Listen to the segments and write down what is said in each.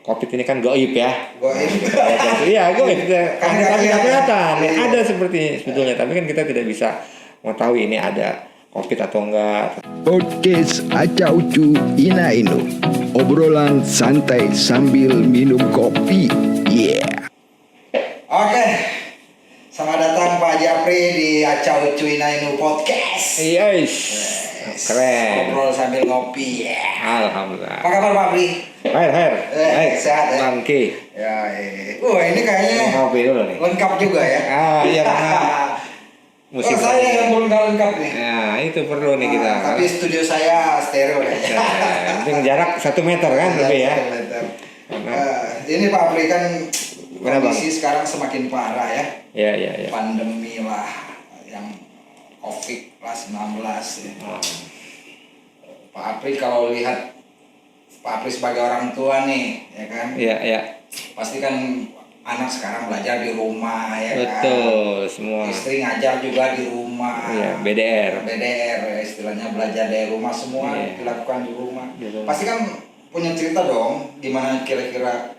COVID ini kan goib ya. Goib. Iya goib. Kan nggak kelihatan. Iya. Ada seperti sebetulnya, tapi kan kita tidak bisa mengetahui ini ada COVID atau enggak. Podcast Aca Ucu Ina Inu, obrolan santai sambil minum kopi. Yeah. Oke, selamat datang Pak Japri di Aca Ucu Ina Inu Podcast. Yes. Keren. Ngobrol sambil ngopi. Alhamdulillah. Apa kabar Pak Pri? Baik. Sehat ya? Mangki. Ya, ini kayaknya Ngopi dulu nih. lengkap juga ya. Iya karena musik saya yang belum lengkap nih. Nah, itu perlu nih kita. Tapi studio saya stereo ya. Penting jarak 1 meter kan lebih ya. 1 meter. Ini Pak Pri kan Kenapa? kondisi sekarang semakin parah ya. Iya. Pandemi lah yang COVID-19 ya. Pak Apri kalau lihat Pak Apri sebagai orang tua nih, ya kan? Iya. Pasti kan anak sekarang belajar di rumah, ya Betul, kan? semua. Istri ngajar juga di rumah. Iya, BDR ya, istilahnya belajar dari rumah semua dilakukan di rumah. Pasti kan punya cerita dong, gimana kira-kira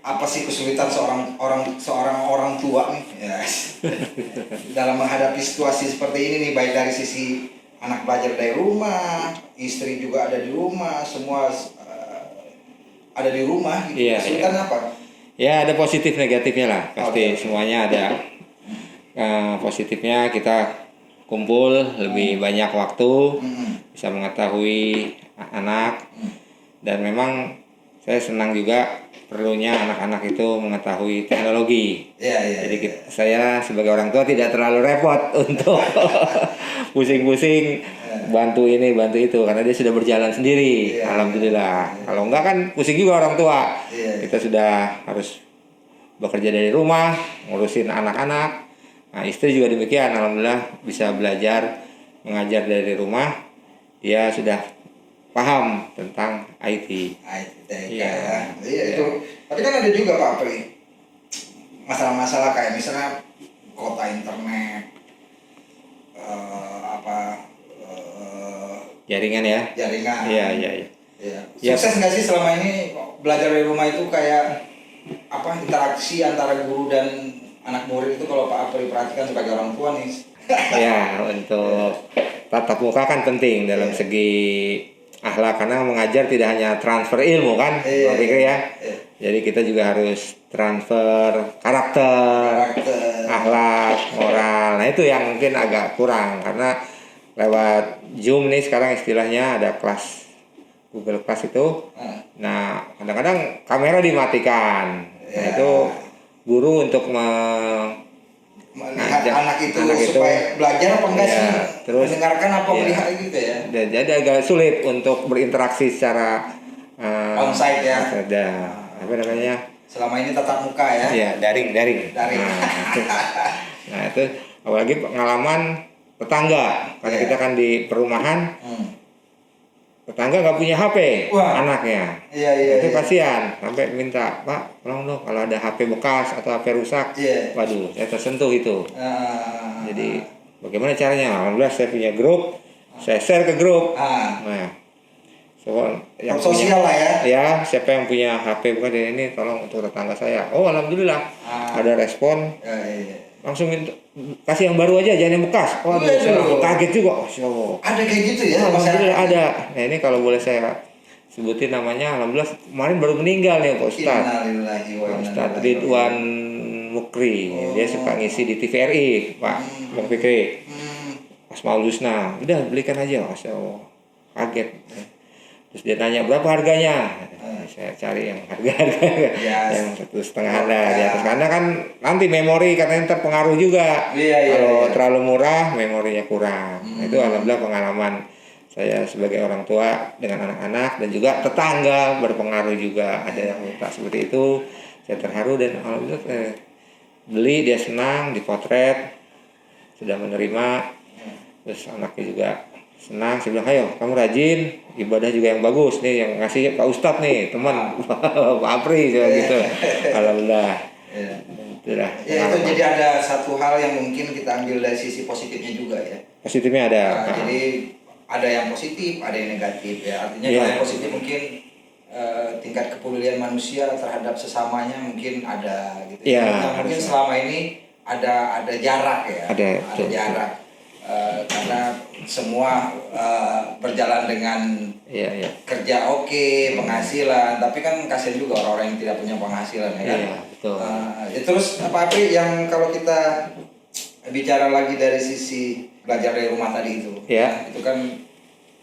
apa sih kesulitan seorang orang tua nih, ya, dalam menghadapi situasi seperti ini nih, baik dari sisi anak belajar dari rumah, istri juga ada di rumah, semua ada di rumah. Gitu. Kesulitan apa? Ya ada positif negatifnya lah, pasti semuanya ada. Positifnya kita kumpul lebih banyak waktu, bisa mengetahui anak, dan memang saya senang juga perlunya anak-anak itu mengetahui teknologi. Jadi saya sebagai orang tua tidak terlalu repot untuk pusing-pusing bantu ini bantu itu karena dia sudah berjalan sendiri. Alhamdulillah. Kalau enggak kan pusing juga orang tua. Kita sudah harus bekerja dari rumah, ngurusin anak-anak. Nah, istri juga demikian. Alhamdulillah bisa belajar mengajar dari rumah. Dia sudah paham tentang IT. Iya itu. Tapi kan ada juga Pak Pri masalah-masalah kayak misalnya kota internet, jaringan ya. Iya. Sukses nggak sih selama ini belajar dari rumah itu kayak interaksi antara guru dan anak murid itu kalau Pak Pri perhatikan sebagai orang tua nih? Ya untuk tatap muka kan penting dalam segi akhlak karena mengajar tidak hanya transfer ilmu kan, Pak Fikri ya. Jadi kita juga harus transfer karakter, akhlak, moral. Nah itu yang mungkin agak kurang karena lewat Zoom nih sekarang istilahnya ada kelas Google Class itu. Nah kadang-kadang kamera dimatikan. Nah itu guru untuk melihat anak itu supaya belajar apa enggak sih, terus mendengarkan apa melihat gitu ya. Jadi agak sulit untuk berinteraksi secara onsite ya. Apa namanya? Selama ini tatap muka ya. Iya, daring. Nah, itu apalagi pengalaman tetangga karena kita kan di perumahan. Tetangga nggak punya HP anaknya. Itu kasihan sampai minta, Pak, tolong dong kalau ada HP bekas atau HP rusak. Waduh, saya tersentuh itu. Jadi bagaimana caranya? Alhamdulillah saya punya grup, saya share ke grup. Nah, yang sosial lah ya. Ya, siapa yang punya HP bekas ini tolong untuk tetangga saya. Oh, alhamdulillah ada respon. Langsung kasih yang baru aja, jangan yang bekas. Waduh, saya kaget juga. Ada kayak gitu ya? Alhamdulillah ada. Nah ini kalau boleh saya sebutin namanya, alhamdulillah kemarin baru meninggal nih Pak Ustadz. Ustadz Ridwan Mukri. Dia suka ngisi di TVRI, Pak Bang Fikri. Asmaul Husna. Udah belikan aja, Masya Allah. Kaget. Terus dia tanya berapa harganya? Saya cari yang harga yang 1,5 di atas karena kan nanti memori katanya terpengaruh juga. Kalau terlalu murah memorinya kurang. Itu alhamdulillah pengalaman saya sebagai orang tua dengan anak-anak dan juga tetangga berpengaruh juga. Ada yang minta seperti itu. Saya terharu dan alhamdulillah beli, dia senang, dipotret, sudah menerima. Terus anaknya juga senang, saya bilang, ayo kamu rajin, ibadah juga yang bagus nih, yang ngasih Pak Ustadz nih, teman Pak Apri gitu. Alhamdulillah. Itulah. Itu jadi ada satu hal yang mungkin kita ambil dari sisi positifnya juga ya. Positifnya ada. Jadi ada yang positif, ada yang negatif ya. Artinya kalau yang positif mungkin tingkat kepedulian manusia terhadap sesamanya mungkin ada gitu. Ya, Nah, mungkin selama ini ada jarak ya, ada jarak. Karena semua berjalan dengan kerja oke, penghasilan, tapi kan kasihan juga orang-orang yang tidak punya penghasilan ya kan. Iya, betul. Terus Pak Apri, yang kalau kita bicara lagi dari sisi belajar dari rumah tadi itu, itu kan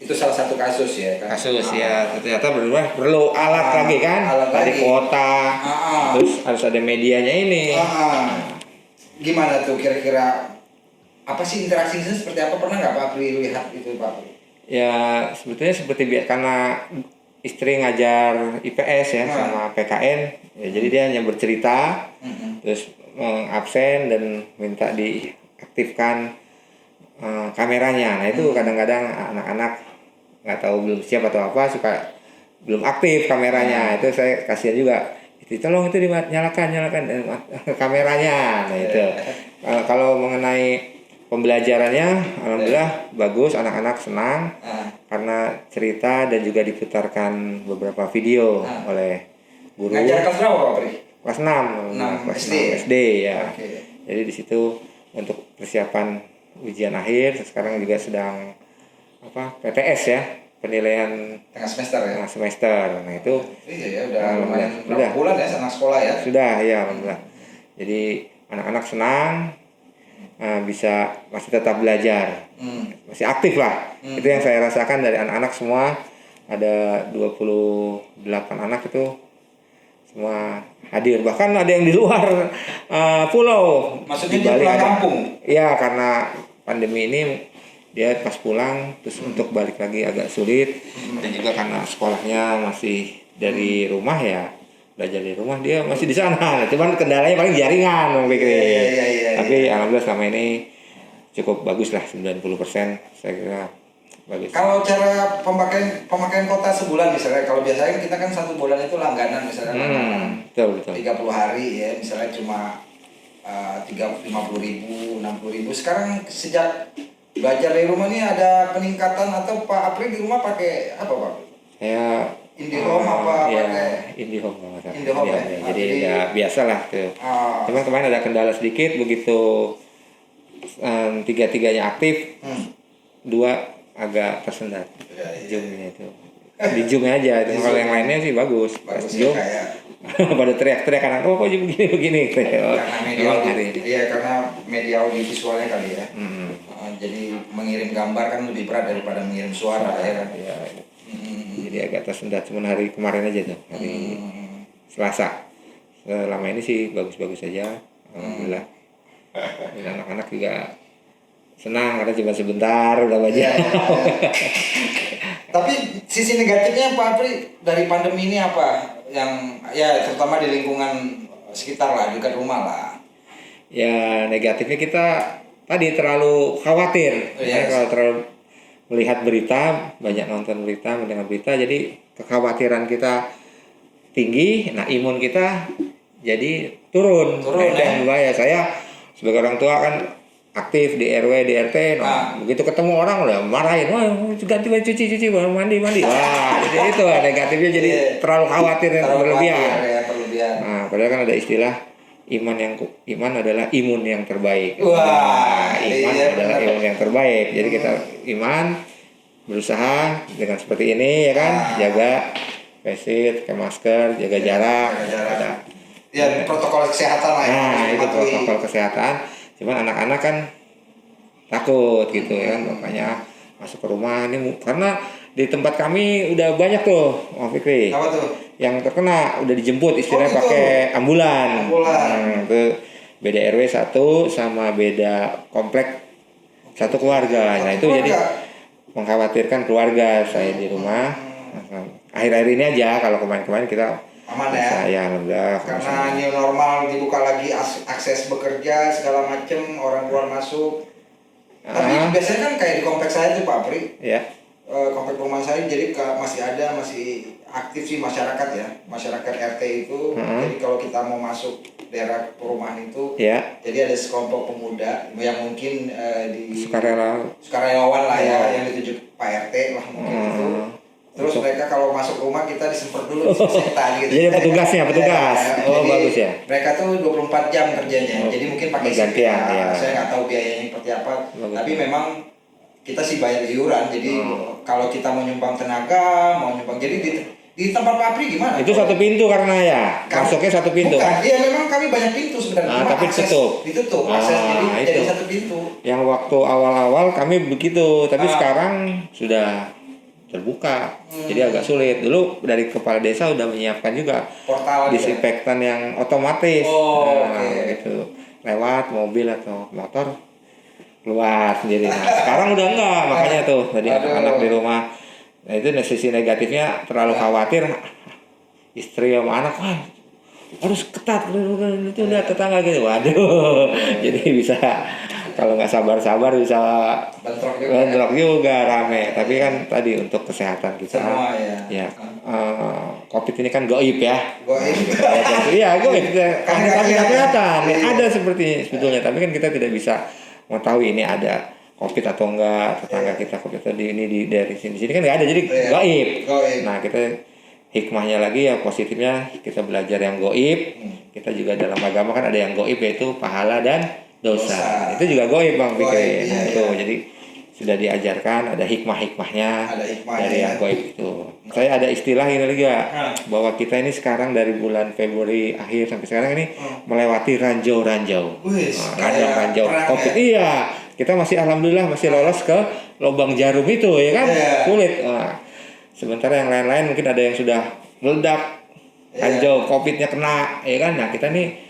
itu salah satu kasus ya kan. Kasus ya, ternyata perlu alat lagi kan, dari kota, terus harus ada medianya ini. Gimana tuh kira-kira, apa sih interaksinya seperti apa, pernah nggak Pak Apri lihat itu Pak Apri? Ya sebetulnya seperti karena istri ngajar IPS ya sama PKN, ya, jadi dia hanya bercerita, terus absen dan minta diaktifkan kameranya. Nah itu kadang-kadang anak-anak nggak tahu belum siap atau apa, suka belum aktif kameranya. Itu saya kasihan juga, itu tolong itu nyalakan kameranya. Nah itu kalau mengenai pembelajarannya, alhamdulillah bagus, anak-anak senang karena cerita dan juga diputarkan beberapa video oleh guru. Ngajar kelas berapa Pak Apri? Kelas 6 SD ya. Jadi di situ untuk persiapan ujian akhir, sekarang juga sedang PTS ya, penilaian tengah semester. Nah itu iya ya, udah lumayan berapa bulan ya anak sekolah ya? Sudah ya, alhamdulillah. Jadi anak-anak senang, bisa masih tetap belajar, masih aktif lah. Itu yang saya rasakan dari anak-anak semua. Ada 28 anak itu semua hadir, bahkan ada yang di luar pulau. Maksudnya dia pulang kampung? Iya, karena pandemi ini dia pas pulang, terus untuk balik lagi agak sulit, dan juga karena sekolahnya masih dari rumah ya, belajar di rumah, dia masih di sana. Cuman kendalanya paling jaringan, tapi alhamdulillah selama ini cukup bagus lah, 90% saya kira bagus. Kalau cara pemakaian kota sebulan misalnya, kalau biasanya kita kan 1 bulan itu langganan misalnya, betul. 30 hari ya, misalnya cuma 50.000, 60.000. Sekarang sejak belajar dari rumah ini ada peningkatan, atau Pak Apri di rumah pakai apa Pak? Saya IndiHome apa pakai IndiHome ya. Jadi ya biasalah tuh. Cuman kemarin ada kendala sedikit, begitu 3-tiganya aktif, 2 agak tersendat. Zoom-nya itu. Di Zoom aja itu. Kalau yang lainnya sih bagus. Zoom. Pada teriak-teriak anak, kok begini. Karena media audio visualnya kali ya. Jadi mengirim gambar kan lebih berat daripada mengirim suara ya kan. Jadi agak tersendat, cuman hari kemarin aja tuh, hari Selasa. Selama ini sih bagus-bagus saja, alhamdulillah. Dan anak-anak juga senang karena cuma sebentar udah banyak. Tapi sisi negatifnya Pak Apri dari pandemi ini apa? Yang ya terutama di lingkungan sekitar lah, dekat rumah lah. Ya negatifnya kita tadi terlalu khawatir. Kalau terlalu melihat berita, banyak nonton berita, mendengar berita, jadi kekhawatiran kita tinggi. Nah imun kita jadi turun. Itu yang bahaya. Saya sebagai orang tua kan aktif di RW, di RT, begitu ketemu orang udah marahin, wah ganti baju cuci, mandi. Wah, jadi itu negatifnya, jadi terlalu khawatir dan berlebihan. Nah, padahal kan ada istilah iman adalah imun yang terbaik. Wah, iman adalah imun yang terbaik. Jadi kita iman, berusaha dengan seperti ini ya kan, jaga face, pakai masker, jaga jarak. Ya protokol kesehatan lah ya. Nah, itu protokol kesehatan. Cuman anak-anak kan takut gitu ya kan, makanya masuk ke rumah ini karena di tempat kami udah banyak tuh, Pak Fikri. Apa tuh? Yang terkena udah dijemput istilahnya pakai ambulan. Itu beda RW 1 sama beda komplek satu keluarga. Nah, itu jadi mengkhawatirkan keluarga saya di rumah. Akhir-akhir ini aja, kalau kemarin-kemarin kita aman ya? Ya, alhamdulillah. Karena new normal, dibuka lagi akses bekerja segala macem, orang keluar masuk. Tapi biasanya kan kayak di kompleks saya tuh Pak Apri. Ya. Komplek perumahan saya jadi masih aktif sih masyarakat ya, masyarakat RT itu. Jadi kalau kita mau masuk daerah perumahan itu, jadi ada sekelompok pemuda yang mungkin di sukarelawan lah ya, yang ditunjuk Pak RT lah mungkin itu. Terus Untuk- mereka kalau masuk rumah kita disemprot dulu disinfektan gitu. Jadi petugasnya, petugas. Oh, Jadi, bagus ya. Mereka tuh 24 jam kerjanya. Oh, Jadi mungkin pakai bergantian, CPA. ya. Saya nggak tahu biayanya seperti apa. Bagus. Tapi memang kita sih bayar iuran. Jadi kalau kita mau nyumbang tenaga, mau nyumbang jadi di tempat pabrik gimana? Itu satu pintu karena ya. Masuknya satu pintu. Bukan, iya memang kami banyak pintu sebenarnya. Cuma Tapi akses ditutup. akses jadi itu. satu pintu. Yang waktu awal-awal kami begitu, tapi sekarang sudah terbuka. Jadi agak sulit. Dulu dari kepala desa udah menyiapkan juga Portal disinfektan yang otomatis. Gitu. Lewat mobil atau motor keluar sendiri. Nah, sekarang udah enggak, makanya tuh tadi anak-anak di rumah. Nah, itu sisi negatifnya terlalu khawatir istri sama anak, wah harus ketat itu lihat tetangga gitu, waduh. Jadi bisa kalau nggak sabar-sabar bisa bentrok juga rame. Tapi kan tadi untuk kesehatan kita, semua ya COVID ini kan goib ya. Goib. Iya goib. Kan Kami nggak kelihatan kelihatan. ada seperti sebetulnya, tapi kan kita tidak bisa mengetahui ini ada COVID atau enggak, tetangga kita COVID tadi ini dari sini kan nggak ada, jadi goib. Nah kita hikmahnya lagi ya positifnya kita belajar yang goib. Kita juga dalam agama kan ada yang goib yaitu pahala dan dosa. Itu juga goib Bang Fikri. Nah, itu jadi sudah diajarkan ada hikmah-hikmahnya dari yang goib itu. Saya ada istilah ini lagi ya, bahwa kita ini sekarang dari bulan Februari akhir sampai sekarang ini melewati ranjau-ranjau. Radang ranjau COVID. Iya, kita masih alhamdulillah masih lolos ke lubang jarum itu ya kan. Sulit. Sementara yang lain-lain mungkin ada yang sudah meledak, ranjau COVID-nya kena, ya kan? Nah kita nih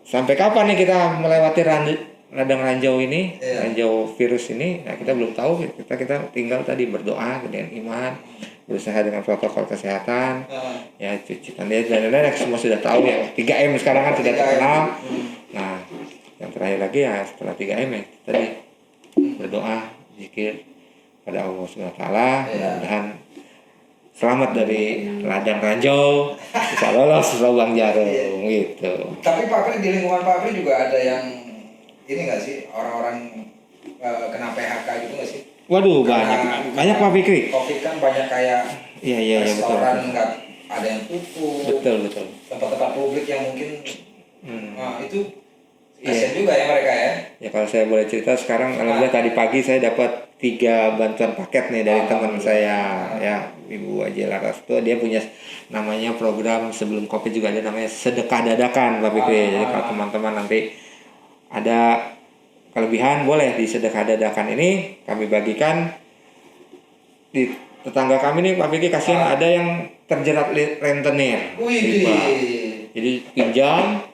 sampai kapan nih kita melewati radang ranjau ini, ranjau virus ini? Nah kita belum tahu. Kita tinggal tadi berdoa dengan iman, berusaha dengan protokol kesehatan, ya cuci tangan dan lain-lain. Semua sudah tahu ya. 3M sekarang kan sudah terkenal. Nah yang terakhir lagi ya setelah 3M ya tadi berdoa, zikir pada Allah Subhanahu Wa Taala, mudah-mudahan selamat dari ladang ranjau, bisa lolos lubang jarum gitu. Tapi Pak Pri, di lingkungan Pak Pri juga ada yang ini nggak sih, orang-orang kena PHK gitu nggak sih? Waduh, banyak Pak Fikri. COVID kan banyak kayak restoran betul. nggak ada yang tutup. Betul. Tempat-tempat publik yang mungkin itu kasian juga ya mereka ya. Ya kalau saya boleh cerita sekarang, alhamdulillah tadi pagi saya dapat 3 bantuan paket nih dari teman saya, ya Ibu Ajela Rasto. Dia punya namanya program sebelum COVID juga ada namanya sedekah dadakan Pak Fikri. Jadi kalau teman-teman nanti ada kelebihan boleh di sedekah dadakan ini kami bagikan di tetangga kami nih Pak Fikri. Kasihan ada yang terjerat rentenir. Jadi pinjam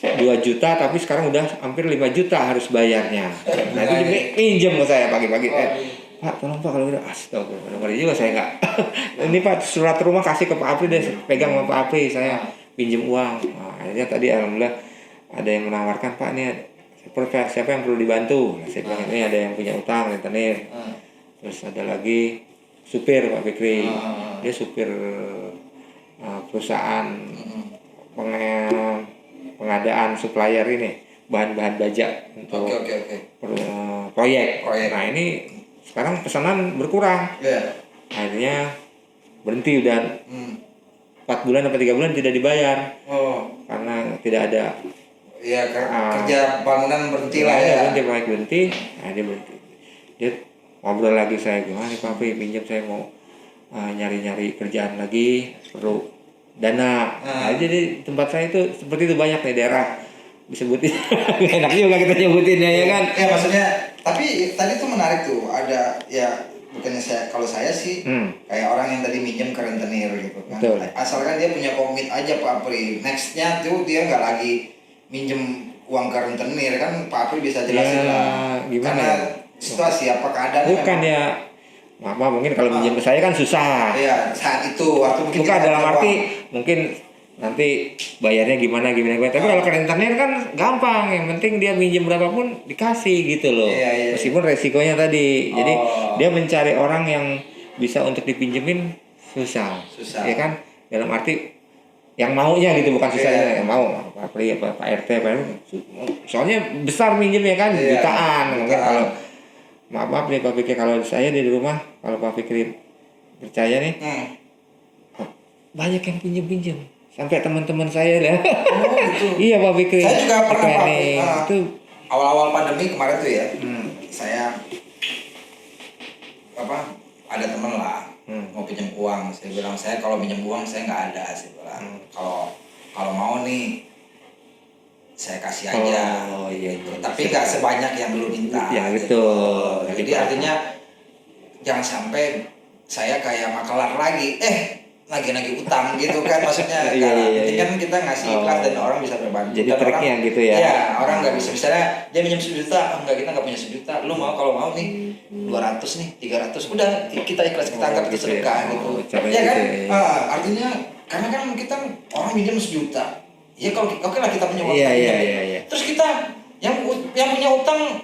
2 juta tapi sekarang udah hampir 5 juta harus bayarnya. Nah itu pinjam ke saya pagi-pagi. Pak tolong Pak kalau udah astagfirullah. Ngeri juga saya nggak. Ini Pak surat rumah kasih ke Pak Apri deh, pegang sama Pak Apri, saya pinjam uang. Nah, akhirnya tadi alhamdulillah ada yang menawarkan Pak nih siapa yang perlu dibantu. Nah, saya bilang ini ada yang punya utang rentenir. Terus ada lagi supir Pak Fikri. Dia supir perusahaan pengadaan supplier ini bahan-bahan baja untuk proyek. Nah ini sekarang pesanan berkurang. Akhirnya berhenti udah 4 bulan atau 3 bulan tidak dibayar. Karena tidak ada. Ya kerja bangunan berhenti lah ya. Berhenti. Nah dia berhenti. Dia ngobrol lagi saya gimana Pak Pri pinjam saya mau nyari-nyari kerjaan lagi perlu dana. Nah, jadi tempat saya itu seperti itu banyak nih daerah disebutin. Enak juga kita nyebutinnya ya kan. Ya maksudnya tapi tadi tuh menarik tuh ada ya bukannya kalau saya sih kayak orang yang tadi minjem ke rentenir gitu kan. Betul. Asalkan dia punya komit aja Pak Pri. Nextnya tuh dia nggak lagi minjem uang ke rentenir kan Pak Pri bisa jelasin lah. Gimana? Karena situasi apa keadaan. Bukan ya. Maaf mungkin kalau minjem ke saya kan susah. Iya, saat itu waktu mungkin bukan dalam arti mungkin nanti bayarnya gimana. Tapi kalau ke rentenir kan gampang, yang penting dia minjem berapapun dikasih gitu loh. Meskipun resikonya tadi. Jadi dia mencari orang yang bisa untuk dipinjemin susah. Ya kan? Dalam arti yang maunya gitu, bukan susahnya yang mau. Pak Pri, Pak RT, soalnya besar minjemnya kan jutaan. Mungkin kalau maaf nih Pak Fikri, kalau saya di rumah kalau Pak Fikri percaya nih, banyak yang pinjem sampai teman-teman saya lah. Oh gitu. Iya Pak Fikri. Saya juga pernah Pak. Itu awal-awal pandemi kemarin tuh ya, saya ada teman lah mau pinjam uang. Saya bilang saya kalau pinjam uang saya nggak ada. Saya bilang kalau mau nih saya kasih aja. Oh iya. Gitu. Tapi nggak sebanyak yang dulu minta. Ya gitu. betul. Jadi artinya jangan sampai saya kayak makelar lagi. Nagih-nagih utang gitu kan maksudnya. Iya. Kan kita ngasih ikhlas dan orang bisa berbantu. Jadi triknya gitu ya. Iya, orang nggak bisa misalnya dia minjem 1 juta, enggak kita nggak punya 1 juta. Lu mau kalau mau nih 200 nih, 300 udah kita ikhlas kita anggap itu sedekah gitu. Ya kan? Gitu, ya. Artinya karena kan kita orang minjem 1 juta. Ya kalau oke lah kita punya uang. Iya. Terus kita yang punya utang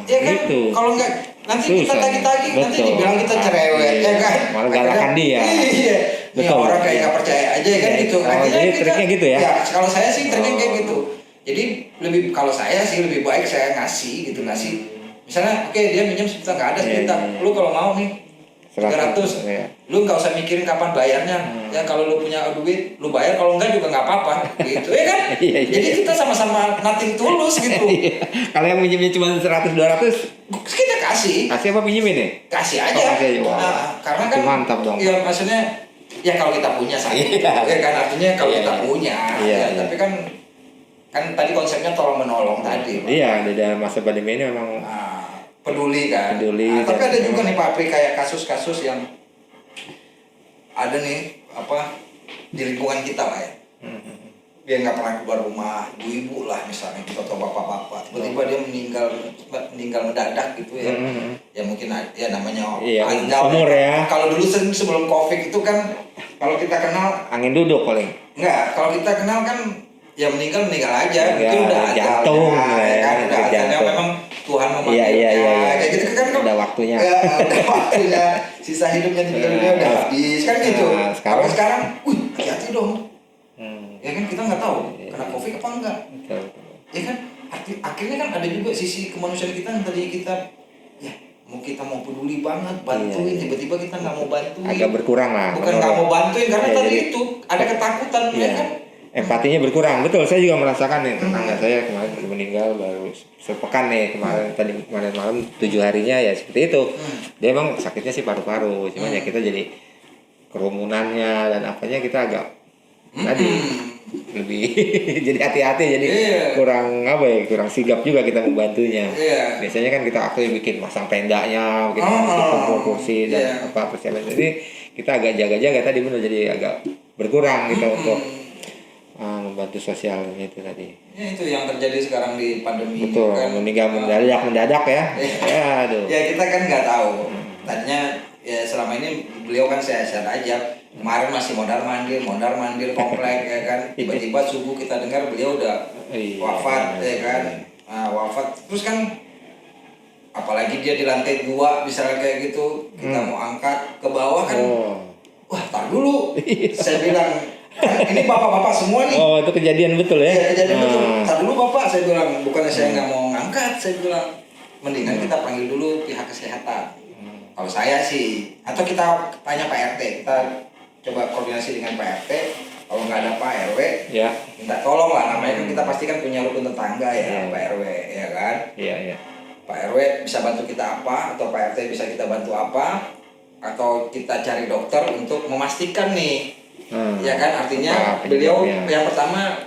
ya kan gitu. kalau enggak nanti kita tagih-tagih nanti Betul. dibilang kita cerewet ya kan malah galakan dia. Iya. Betul. Orang kayak nggak percaya aja kan gitu. Jadi triknya gitu ya. Ya kalau saya sih triknya kayak gitu. Jadi kalau saya sih lebih baik saya ngasih. Misalnya oke, dia minjem 1 juta nggak ada 1 juta. Lu kalau mau nih 300, lu nggak usah mikirin kapan bayarnya. Ya kalau lu punya duit, lu bayar. Kalau enggak juga nggak apa-apa, gitu ya kan? Iya. Jadi kita sama-sama nothing tulus gitu. Kalau yang minjemnya cuma 100-200, kita kasih. kasih apa pinjemin nih? Kasih aja. Karena kan mantap dong. Ya maksudnya ya kalau kita punya ya kan artinya kalau kita punya. Tapi kan tadi konsepnya tolong menolong tadi. Iya, di dalam masa pandemi ini memang peduli kan. Tapi ada juga nih Pak Pri kayak kasus-kasus yang ada nih di lingkungan kita lah ya. Dia nggak pernah keluar rumah, ibu-ibu lah misalnya atau bapak-bapak, tiba-tiba dia meninggal mendadak gitu ya. Ya mungkin ya namanya umur ya. Kalau dulu sebelum COVID itu kan kalau kita kenal angin duduk paling. Enggak, kalau kita kenal kan ya meninggal aja, mungkin udah jantung ya kan, udah ajalnya memang Tuhan memanggilnya. Iya. Kayak gitu kan udah waktunya. Ya, udah waktunya, sisa hidupnya di dunia udah habis kan gitu. Kalau sekarang, hati-hati dong. Ya kan kita nggak tahu kena COVID apa enggak. Ya kan akhirnya kan ada juga sisi kemanusiaan kita yang tadi kita kita mau peduli banget bantuin, tiba-tiba kita nggak mau bantuin. Agak berkurang lah. Bukan nggak mau bantuin karena tadi itu ada ketakutan ya kan. Empatinya berkurang, betul. Saya juga merasakan nih tetangga saya kemarin meninggal baru sepekan nih kemarin malam 7 harinya ya seperti itu. Dia emang sakitnya sih paru-paru, cuman ya kita jadi kerumunannya dan apanya kita agak tadi lebih jadi hati-hati jadi kurang sigap juga kita membantunya. Biasanya kan kita bikin pasang tendanya, bikin kursi dan persiapan. Jadi kita agak jaga-jaga tadi benar jadi agak berkurang kita untuk membantu sosialnya itu tadi. Ya itu yang terjadi sekarang di pandemi. Betul, kan, meninggal mendadak ya. Aduh. Ya kita kan nggak tahu. Tadinya ya selama ini beliau kan sehat-sehat aja. Kemarin masih mondar-mandir komplek ya kan. Tiba-tiba subuh kita dengar beliau udah wafat ya kan. Wafat. Terus kan apalagi dia di lantai 2 misalnya kayak gitu, kita mau angkat ke bawah kan. Wah, tar dulu. Saya bilang ini bapak-bapak semua nih. Oh, itu kejadian betul ya? Iya, kejadian betul. Tar dulu bapak, saya bilang. Bukannya saya nggak mau ngangkat, saya bilang. Mendingan kita panggil dulu pihak kesehatan. Kalau saya sih, atau kita tanya Pak RT. Kita coba koordinasi dengan Pak RT. Kalau nggak ada Pak RW, minta tolong lah. Namanya kan kita pasti kan punya rukun tetangga ya, Pak RW, ya kan? Iya. Pak RW bisa bantu kita apa, atau Pak RT bisa kita bantu apa, atau kita cari dokter untuk memastikan nih. Ya kan artinya beliau yang pertama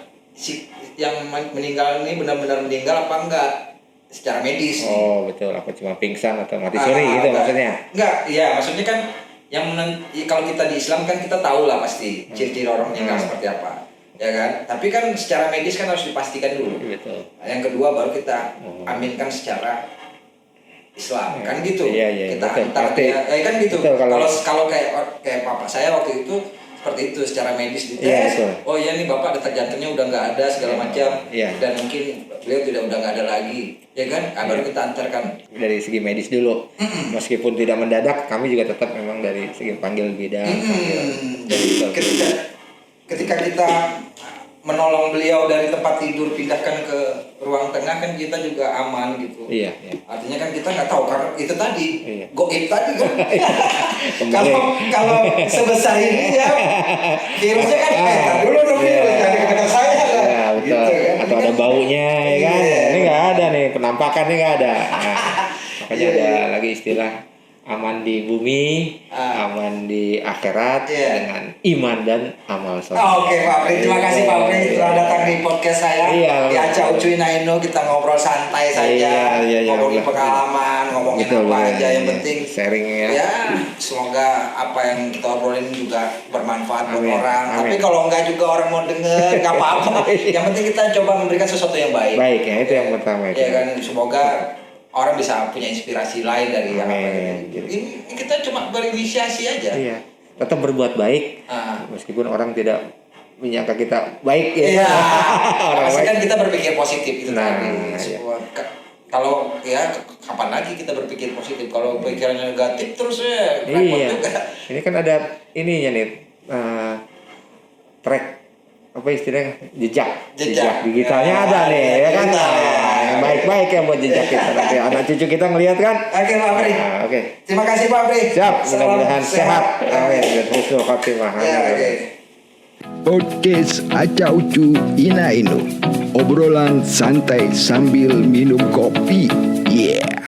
yang meninggal ini benar-benar meninggal apa enggak secara medis nih. Oh betul, apa cuma pingsan atau mati suri gitu maksudnya? Enggak, iya maksudnya kan kalau kita di Islam kan kita tahu lah pasti ciri-ciri orang meninggal seperti apa, ya kan? Tapi kan secara medis kan harus dipastikan dulu. Betul. Yang kedua baru kita aminkan secara Islam kan gitu. Iya, kita antar kan gitu. Kalau kayak papa saya waktu itu seperti itu secara medis dites. Oh iya nih bapak detak jantungnya udah nggak ada segala macam dan mungkin beliau udah nggak ada lagi, ya kan? Baru kita antarkan dari segi medis dulu. Meskipun tidak mendadak, kami juga tetap memang dari segi panggil bidan. Ketika kita menolong beliau dari tempat tidur pindahkan ke ruang tengah kan kita juga aman gitu. Iya, iya. Artinya kan kita nggak tahu karena itu tadi Iya. goib tadi kan. Kembali. kalau sebesar ini ya virusnya kan tar dulu dong Iya. virus jadi kata saya kan. Ya, betul. Gitu, kan. Atau ada baunya ya kan. Iya. Ini nggak ada nih, penampakannya nggak ada. Nah, makanya Iya, ada iya. lagi istilah aman di bumi, aman di akhirat Iya. dengan iman dan amal soleh. Oke Pak Pri, terima kasih Pak Pri telah datang di podcast saya. Iya, Di Aca Ucu Inaino kita ngobrol santai saja, Iya, ngomongin betul. pengalaman, ngomongin Betul, apa betul. aja yang penting. Sharing ya. Ya, semoga apa yang kita obrolin juga bermanfaat buat Amin, orang. amin. Tapi kalau enggak juga orang mau denger, nggak apa-apa. Yang penting kita coba memberikan sesuatu yang baik. Baik ya, itu yang pertama itu. Ya kan, semoga orang bisa punya inspirasi lain dari apa Amin. ini kita cuma berinisiasi aja. Iya. Tetap berbuat baik Ah. meskipun orang tidak menyangka kita baik ya. Iya. Orang Pasti baik. kan kita berpikir positif itu Nah, tadi. iya. Kalau ya kapan lagi kita berpikir positif? Kalau pikirannya negatif terus ya repot Iya. juga. Ini kan ada ininya nih. Track apa istilahnya jejak digitalnya Ya, ada nih ya kan. digital, ya. Nah, yang baik-baik ya buat jejak kita nanti anak cucu kita ngelihat kan. Oke Pak Pri. Nah, oke. Terima kasih Pak Pri. Siap, Salam mudah-mudahan sehat. Amin. Dan husnul khotimah. Ya, Amin. oke. Podcast Aca Ucu Inaino. Obrolan santai sambil minum kopi. Yeah.